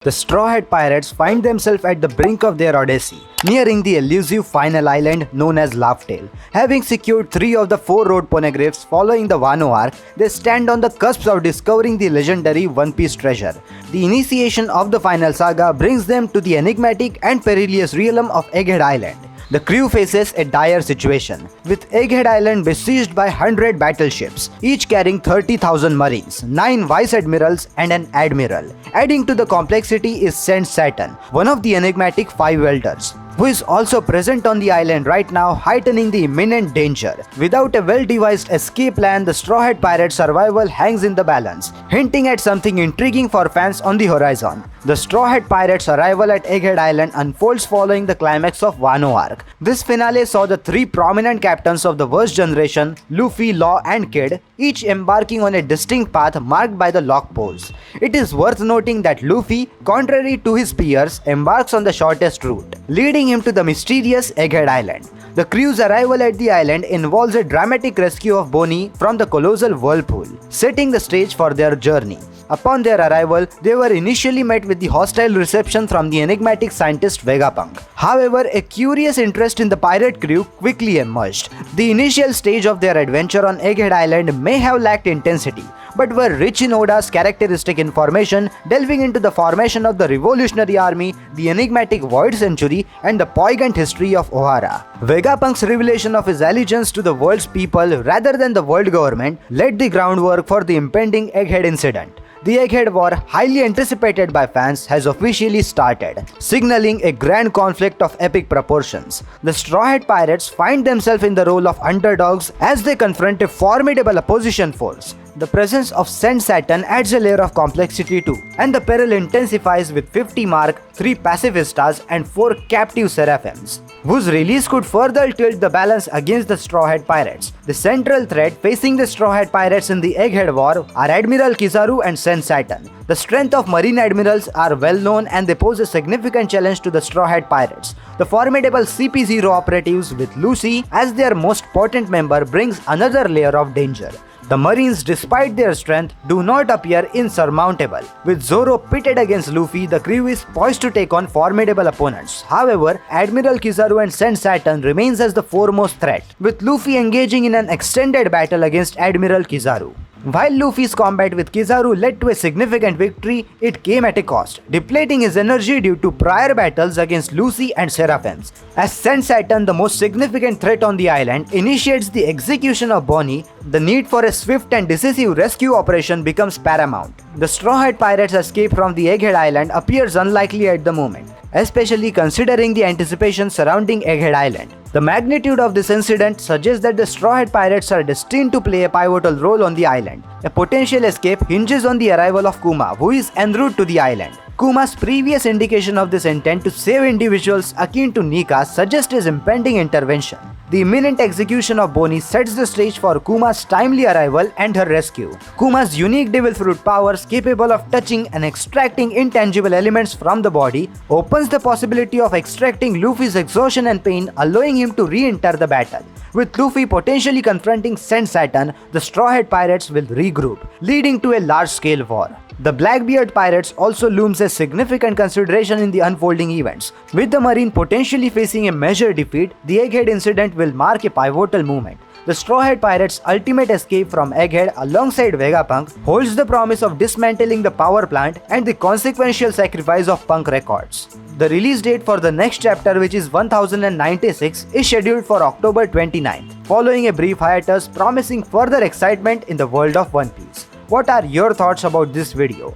The Straw Hat Pirates find themselves at the brink of their odyssey, nearing the elusive final island known as Laughtail. Having secured 3 of the 4 Road Poneglyphs following the Wano arc, they stand on the cusp of discovering the legendary One Piece treasure. The initiation of the Final Saga brings them to the enigmatic and perilous realm of Egghead Island. The crew faces a dire situation, with Egghead Island besieged by 100 battleships, each carrying 30,000 marines, 9 Vice Admirals and an Admiral. Adding to the complexity is Saint Saturn, one of the enigmatic 5 elders, who is also present on the island right now, heightening the imminent danger. Without a well-devised escape plan, the Straw Hat Pirates' survival hangs in the balance, hinting at something intriguing for fans on the horizon. The Straw Hat Pirates' arrival at Egghead Island unfolds following the climax of Wano arc. This finale saw the 3 prominent captains of the Worst Generation, Luffy, Law and Kid, each embarking on a distinct path marked by the lock poles. It is worth noting that Luffy, contrary to his peers, embarks on the shortest route, leading him to the mysterious Egghead Island. The crew's arrival at the island involves a dramatic rescue of Bonney from the colossal whirlpool, setting the stage for their journey. Upon their arrival, they were initially met with the hostile reception from the enigmatic scientist Vegapunk. However, a curious interest in the pirate crew quickly emerged. The initial stage of their adventure on Egghead Island may have lacked intensity, but were rich in Oda's characteristic information, delving into the formation of the Revolutionary Army, the enigmatic Void Century, and the poignant history of Ohara. Vegapunk's revelation of his allegiance to the world's people rather than the world government laid the groundwork for the impending Egghead incident. The Egghead War, highly anticipated by fans, has officially started, signaling a grand conflict of epic proportions. The Straw Hat Pirates find themselves in the role of underdogs as they confront a formidable opposition force. The presence of Saint Saturn adds a layer of complexity too, and the peril intensifies with 50 mark, 3 pacifistas and 4 captive seraphims, whose release could further tilt the balance against the Straw Hat Pirates. The central threat facing the Straw Hat Pirates in the Egghead War are Admiral Kizaru and Saint Saturn. The strength of marine admirals are well known and they pose a significant challenge to the Straw Hat Pirates. The formidable CP0 operatives with Lucy as their most potent member brings another layer of danger. The Marines, despite their strength, do not appear insurmountable. With Zoro pitted against Luffy, the crew is poised to take on formidable opponents. However, Admiral Kizaru and Saint Saturn remains as the foremost threat, with Luffy engaging in an extended battle against Admiral Kizaru. While Luffy's combat with Kizaru led to a significant victory, it came at a cost, depleting his energy due to prior battles against Lucy and Seraphims. As Saint Saturn, the most significant threat on the island, initiates the execution of Bonney, the need for a swift and decisive rescue operation becomes paramount. The Straw Hat Pirates' escape from the Egghead Island appears unlikely at the moment, especially considering the anticipation surrounding Egghead Island. The magnitude of this incident suggests that the Straw Hat Pirates are destined to play a pivotal role on the island. A potential escape hinges on the arrival of Kuma, who is en route to the island. Kuma's previous indication of this intent to save individuals akin to Nika suggests his impending intervention. The imminent execution of Bonney sets the stage for Kuma's timely arrival and her rescue. Kuma's unique Devil Fruit powers, capable of touching and extracting intangible elements from the body, opens the possibility of extracting Luffy's exhaustion and pain, allowing him to re-enter the battle. With Luffy potentially confronting Saint Saturn, the Straw Hat Pirates will regroup, leading to a large-scale war. The Blackbeard Pirates also looms as significant consideration in the unfolding events. With the Marine potentially facing a major defeat, the Egghead incident will mark a pivotal moment. The Straw Hat Pirates' ultimate escape from Egghead alongside Vegapunk holds the promise of dismantling the power plant and the consequential sacrifice of Punk Records. The release date for the next chapter, which is 1096, is scheduled for October 29th, following a brief hiatus promising further excitement in the world of One Piece. What are your thoughts about this video?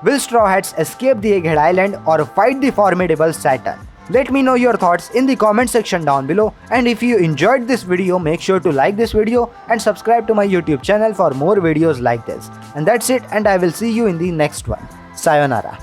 Will Straw Hats escape the Egghead Island or fight the formidable Saturn? Let me know your thoughts in the comment section down below, and if you enjoyed this video, make sure to like this video and subscribe to my YouTube channel for more videos like this. And that's it, and I will see you in the next one. Sayonara.